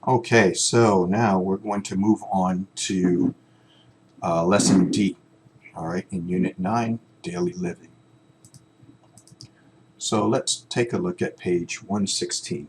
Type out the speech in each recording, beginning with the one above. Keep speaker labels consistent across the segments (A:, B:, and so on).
A: Okay, so now we're going to move on to lesson D, all right, in Unit 9, Daily Living. So let's take a look at page 116.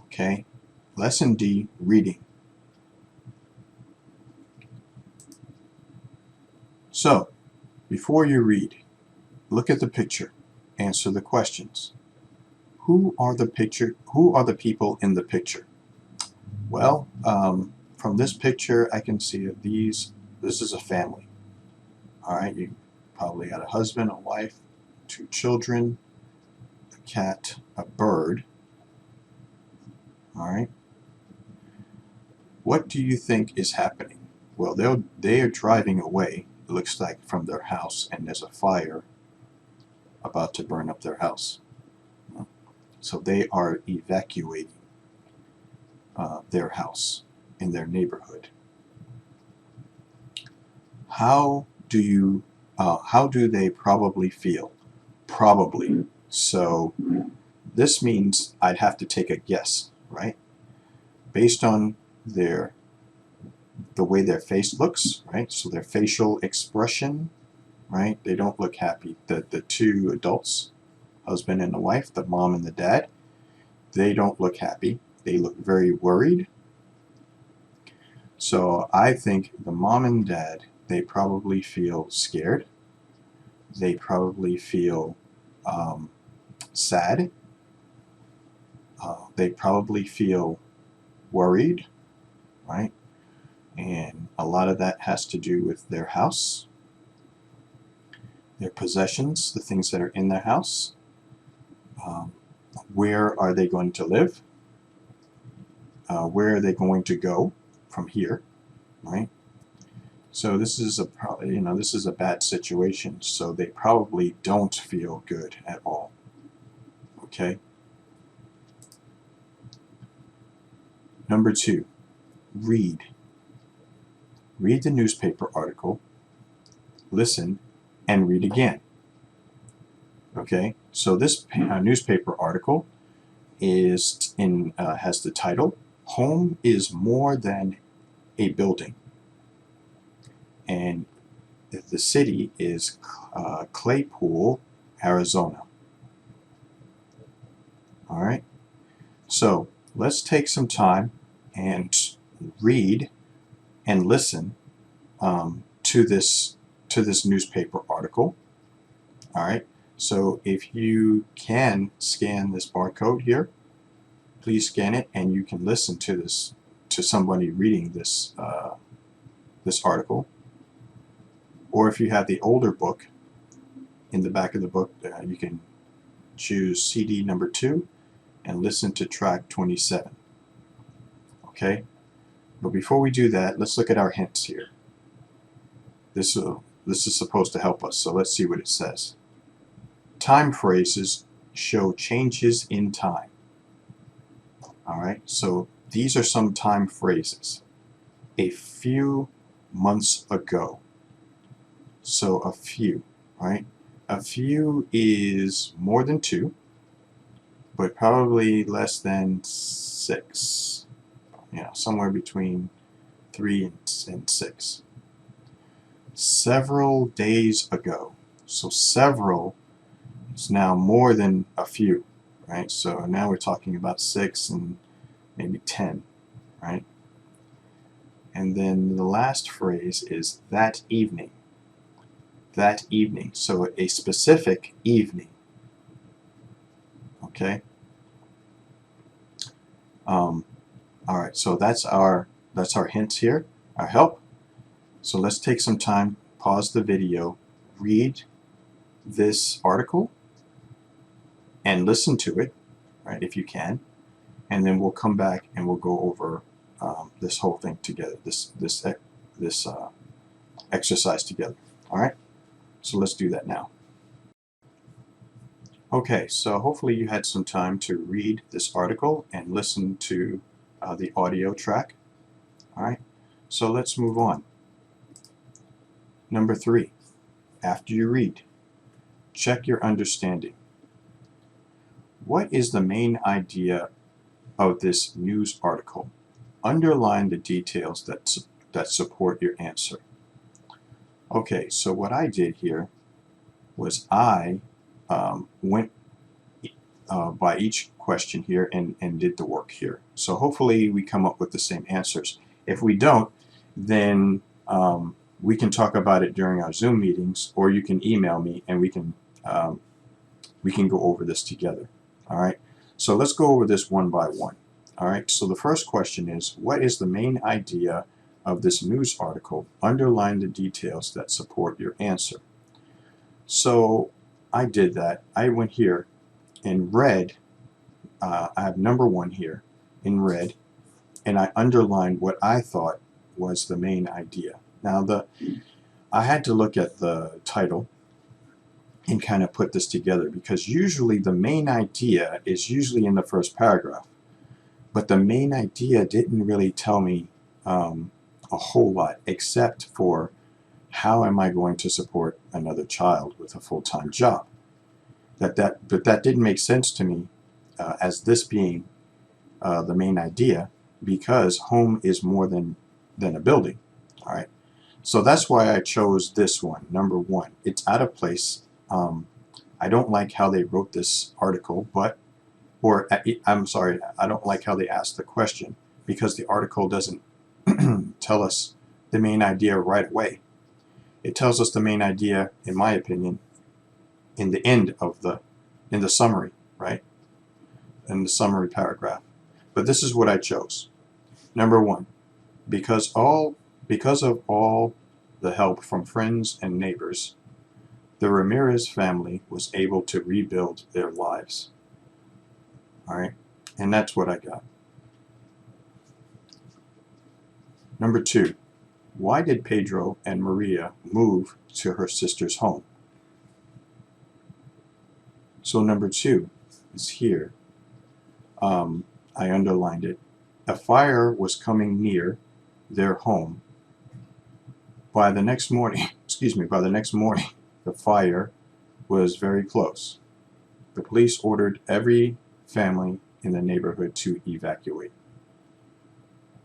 A: Okay, lesson D, reading. So, before you read, look at the picture, answer the questions. Who are the people in the picture? Well, from this picture, I can see that this is a family. All right, you probably got a husband, a wife, 2 children, a cat, a bird. All right. What do you think is happening? Well, they are driving away, it looks like, from their house, and there's a fire about to burn up their house. So they are evacuating their house in their neighborhood. How do they probably feel? Probably. So this means I'd have to take a guess, right? Based on the way their face looks, right? So their facial expression, right? They don't look happy. The 2 adults, husband and the wife, the mom and the dad, they don't look happy. They look very worried. So I think the mom and dad, they probably feel scared. They probably feel sad. They probably feel worried, right? And a lot of that has to do with their house, their possessions, the things that are in their house. Where are they going to live? Where are they going to go from here, right? So this is a bad situation. So they probably don't feel good at all. Okay. Number 2, read. Read the newspaper article, listen, and read again. Okay, so this newspaper article has the title, "Home is More Than a Building," and the city is Claypool, Arizona. All right, so let's take some time and read and listen to this newspaper article. All right, so if you can scan this barcode here, please scan it, and you can listen to somebody reading this this article. Or if you have the older book, in the back of the book, you can choose CD number 2 and listen to track 27. Okay, but before we do that, let's look at our hints here. This is supposed to help us, so let's see what it says. Time phrases show changes in time. All right, so these are some time phrases. A few months ago. So a few, right? A few is more than 2, but probably less than 6. Somewhere between 3 and 6. Several days ago. So several is now more than a few, right? So now we're talking about 6 and maybe 10, right? And then the last phrase is that evening. That evening. So a specific evening. Okay. All right. So that's our hints here. Our help. So let's take some time. Pause the video. Read this article and listen to it, right? If you can, and then we'll come back and we'll go over this whole thing together. This exercise together. All right. So let's do that now. Okay, so hopefully you had some time to read this article and listen to the audio track. All right, so let's move on. Number 3, after you read, check your understanding. What is the main idea of this news article. Underline the details that support your answer. Okay, so what I did here was I went by each question here and did the work here. So hopefully we come up with the same answers. If we don't, then we can talk about it during our Zoom meetings, or you can email me and we can go over this together. All right, so let's go over this one by one. All right, so the first question is, what is the main idea of this news article? Underline the details that support your answer. So I did that. I went here in red. I have number one here in red, and I underlined what I thought was the main idea. Now I had to look at the title and kind of put this together, because usually the main idea is usually in the first paragraph, but the main idea didn't really tell me a whole lot, except for how am I going to support another child with a full-time job. But that didn't make sense to me as this being the main idea, because home is more than a building. All right, so that's why I chose this one, number one. It's out of place. I don't like how they wrote this article, I'm sorry, I don't like how they asked the question, because the article doesn't tell us the main idea right away. It tells us the main idea, in my opinion, in the end of in the summary, right? In the summary paragraph. But this is what I chose. Number one, because of all the help from friends and neighbors, the Ramirez family was able to rebuild their lives. All right, and that's what I got. Number two, why did Pedro and Maria move to her sister's home? So number two is here. I underlined it. A fire was coming near their home. By the next morning, the fire was very close. The police ordered every family in the neighborhood to evacuate.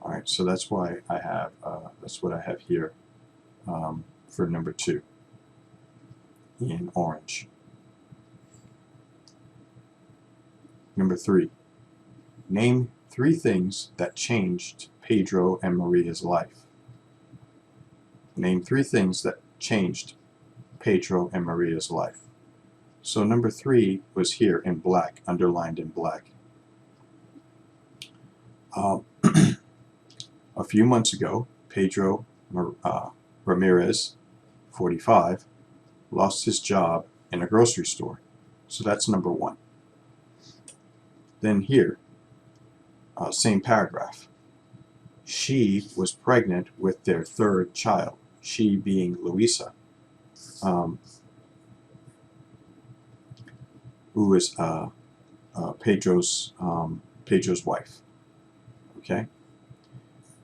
A: All right, so that's why I have that's what I have here for number two in orange. Number three, name 3 things that changed Pedro and Maria's life. Name 3 things that changed Pedro and Maria's life. So number 3 was here in black, underlined in black. A few months ago, Pedro Ramirez, 45, lost his job in a grocery store. So that's number 1. Then here, same paragraph. She was pregnant with their 3rd child, she being Luisa, who is Pedro's wife. Okay?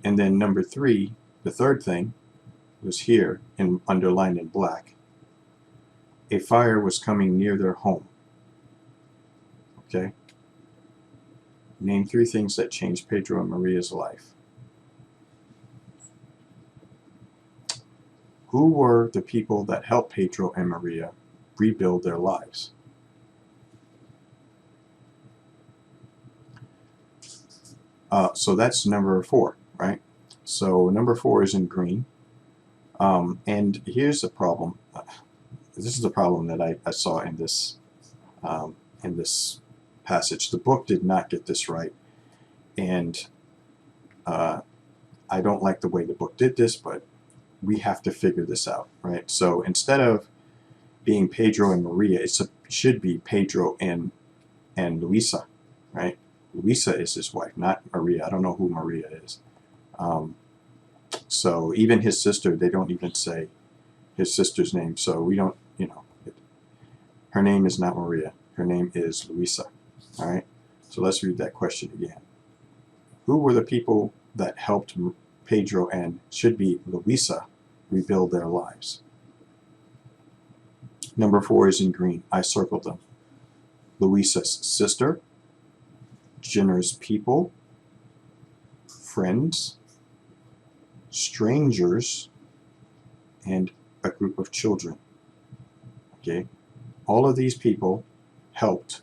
A: And then number 3, the 3rd thing, was here, underlined in black. A fire was coming near their home. Okay? Name 3 things that changed Pedro and Maria's life. Who were the people that helped Pedro and Maria rebuild their lives? So that's number 4, right? So number 4 is in green. And here's the problem. This is the problem that I saw in this passage. The book did not get this right, and I don't like the way the book did this, but we have to figure this out, right? So instead of being Pedro and Maria, it should be Pedro and Luisa, right? Luisa is his wife, not Maria. I don't know who Maria is. So even his sister, they don't even say his sister's name. So we don't, her name is not Maria. Her name is Luisa. All right. So let's read that question again. Who were the people that helped Pedro and, should be Luisa, rebuild their lives? Number 4 is in green. I circled them. Luisa's sister, generous people, friends, strangers, and a group of children. Okay, all of these people helped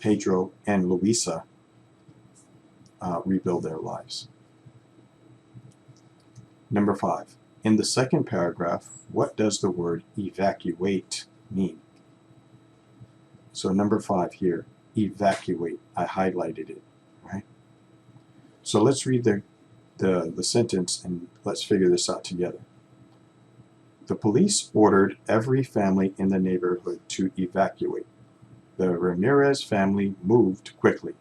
A: Pedro and Luisa rebuild their lives. Number 5. In the second paragraph, what does the word evacuate mean? So number 5 here, evacuate. I highlighted it, right? So let's read the sentence and let's figure this out together. The police ordered every family in the neighborhood to evacuate. The Ramirez family moved quickly.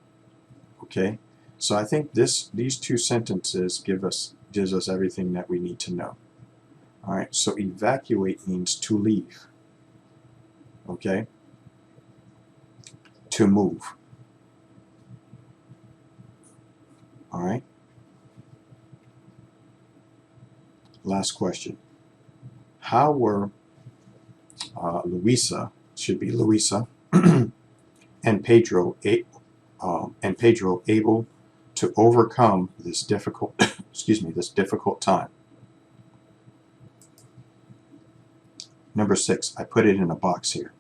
A: Okay, so I think these two sentences gives us everything that we need to know. All right, so evacuate means to leave. Okay, to move. All right. Last question. How were Luisa, should be Luisa, and Pedro able to overcome this difficult, this difficult time? Number 6, I put it in a box here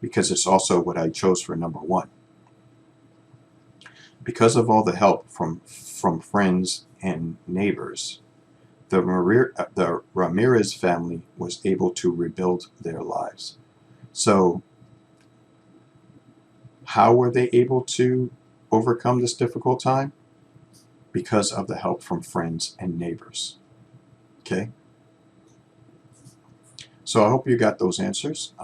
A: because it's also what I chose for number 1. Because of all the help from friends and neighbors, the Ramirez family was able to rebuild their lives. So how were they able to overcome this difficult time? Because of the help from friends and neighbors. Okay? So I hope you got those answers.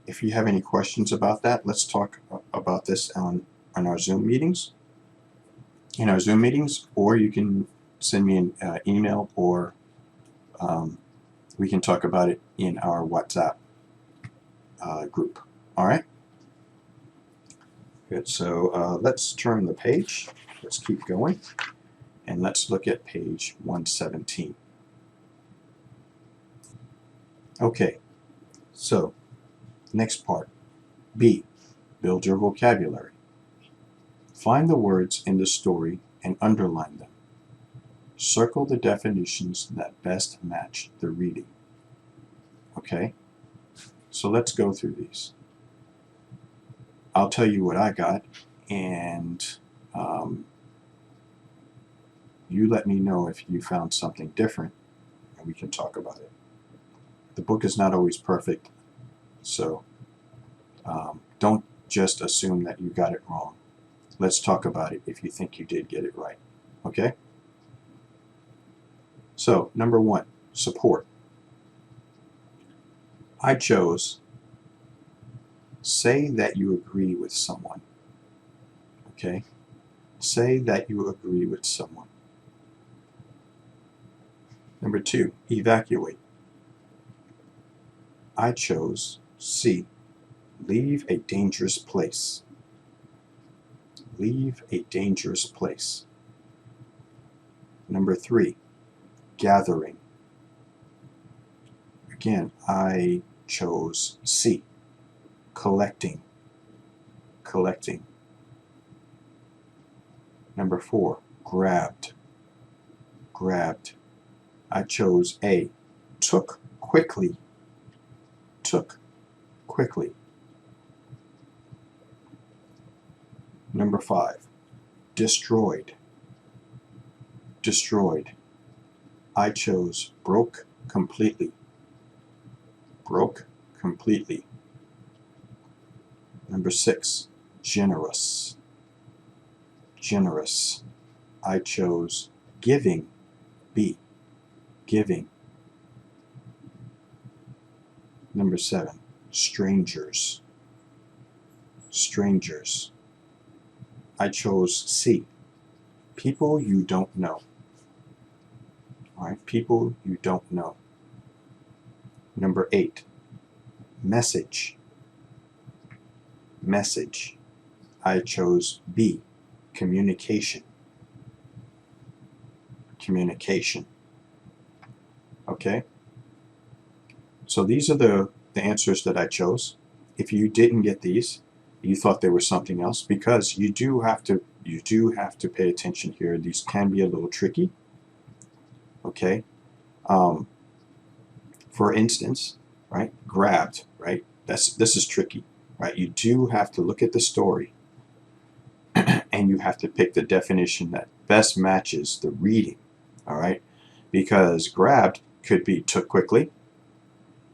A: If you have any questions about that, let's talk about this on our Zoom meetings. In our Zoom meetings, or you can send me an email, or we can talk about it in our WhatsApp group. All right? Good. So let's turn the page. Let's keep going. And let's look at page 117. Okay. So, next part. B. Build your vocabulary. Find the words in the story and underline them. Circle the definitions that best match the reading. Okay? So let's go through these. I'll tell you what I got, and you let me know if you found something different, and we can talk about it. The book is not always perfect, so don't just assume that you got it wrong. Let's talk about it if you think you did get it right. Okay? So, number 1, support. I chose say that you agree with someone. Okay? Say that you agree with someone. Number 2, evacuate. I chose C. Leave a dangerous place. Leave a dangerous place. Number 3, gathering. Again, I chose C. Collecting. Collecting. Number 4, grabbed. Grabbed. I chose A. Took quickly. Took quickly. Number 5, destroyed. Destroyed. I chose broke completely. Broke completely. Number 6, generous. Generous. I chose giving. B. Giving. Number 7, strangers. Strangers. I chose C. People you don't know. All right, people you don't know. Number 8, message. Message. I chose B. Communication. Communication. Okay? So these are the answers that I chose. If you didn't get these, You thought they were something else, because you do have to pay attention here. These can be a little tricky. Okay. For instance, right? Grabbed, right? This is tricky, right? You do have to look at the story and you have to pick the definition that best matches the reading, all right? Because grabbed could be took quickly,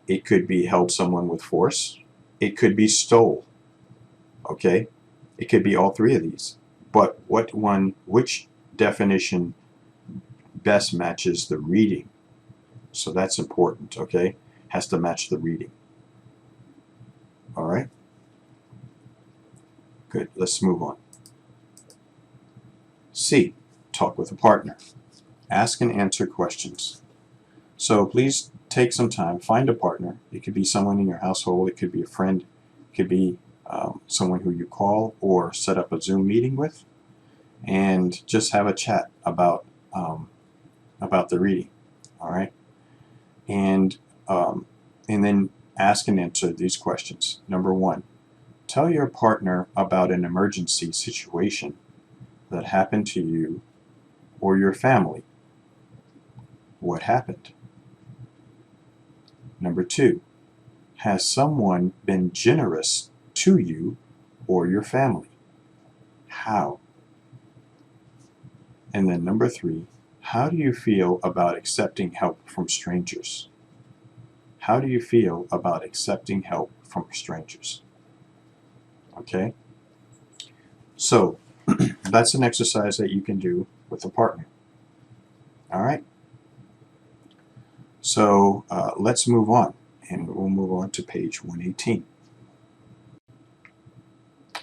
A: it could be held someone with force, it could be stole, okay? It could be all three of these. But which definition best matches the reading? So that's important, okay? Has to match the reading. All right? Good, let's move on. C, talk with a partner. Ask and answer questions. So please take some time, find a partner. It could be someone in your household, it could be a friend, it could be someone who you call or set up a Zoom meeting with, and just have a chat about the reading. All right? And then ask and answer these questions. Number 1, tell your partner about an emergency situation that happened to you or your family. What happened? Number 2, has someone been generous to you or your family? How? And then number 3, how do you feel about accepting help from strangers? How do you feel about accepting help from strangers? Okay? So, that's an exercise that you can do with a partner. All right? So, let's move on, and we'll move on to page 118.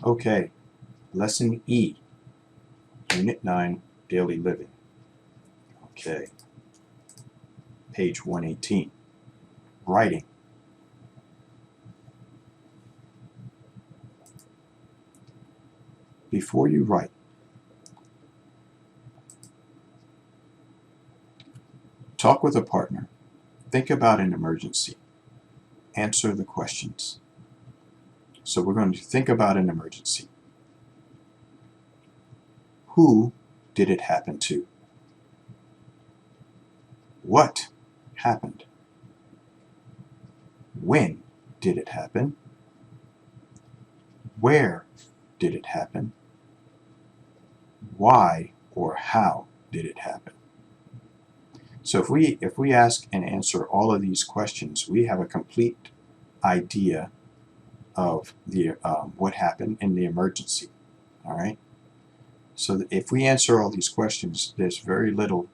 A: Okay, Lesson E, Unit 9, Daily Living. Okay, page 118, Writing. Before you write, talk with a partner, think about an emergency, answer the questions. So we're going to think about an emergency. Who did it happen to? What happened? When did it happen? Where did it happen? Why or how did it happen? So if we ask and answer all of these questions, we have a complete idea of the what happened in the emergency. All right. So if we answer all these questions, there's very little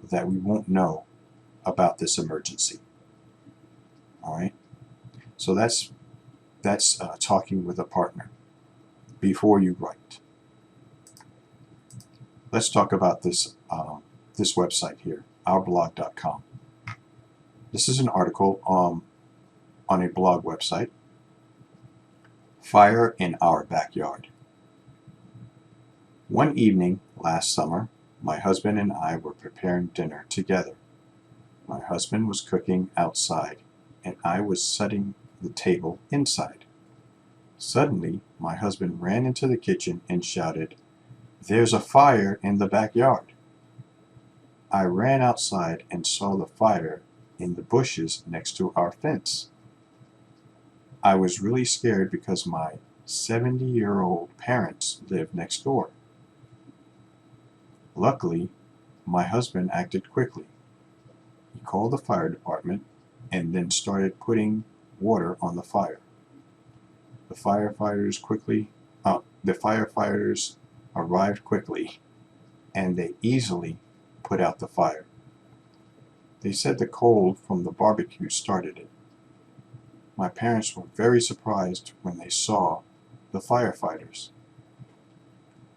A: that we won't know about this emergency. All right. So that's talking with a partner before you write. Let's talk about this this website here, ourblog.com. This is an article on a blog website. Fire in our backyard. One evening last summer, my husband and I were preparing dinner together. My husband was cooking outside, and I was setting the table inside. Suddenly, my husband ran into the kitchen and shouted, "There's a fire in the backyard." I ran outside and saw the fire in the bushes next to our fence. I was really scared because my 70-year-old parents live next door. Luckily, my husband acted quickly. He called the fire department and then started putting water on the fire. The firefighters arrived quickly, and they easily put out the fire. They said the cold from the barbecue started it. My parents were very surprised when they saw the firefighters.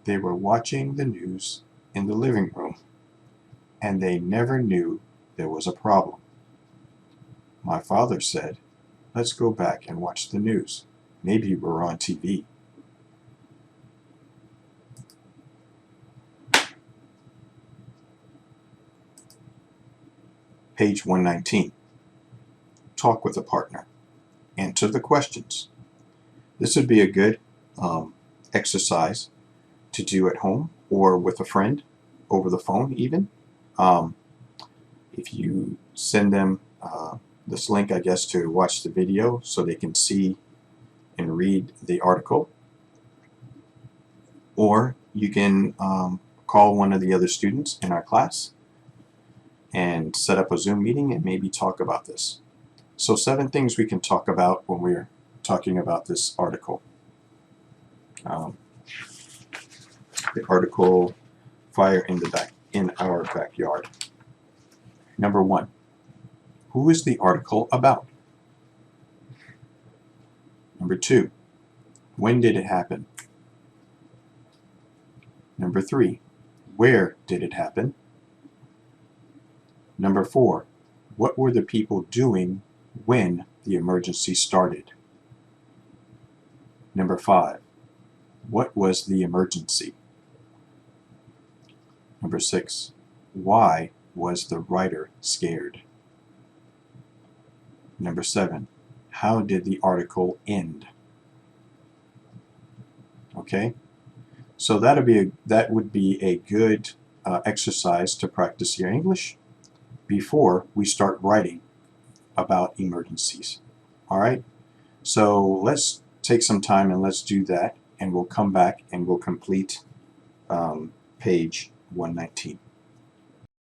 A: They were watching the news in the living room, and they never knew there was a problem. My father said, "Let's go back and watch the news. Maybe we're on TV." Page 119. Talk with a partner. Answer the questions. This would be a good exercise to do at home or with a friend over the phone even. If you send them this link, I guess, to watch the video so they can see and read the article, or you can call one of the other students in our class and set up a Zoom meeting and maybe talk about this. So 7 things we can talk about when we're talking about this article. The article, Fire in Our Backyard. Number 1, who is the article about? Number 2, when did it happen? Number 3, where did it happen? Number 4, what were the people doing when the emergency started? Number 5, what was the emergency? Number 6, why was the writer scared? Number 7, how did the article end? Okay, so that would be a good exercise to practice your English before we start writing about emergencies. All right, so let's take some time and let's do that, and we'll come back and we'll complete page 119.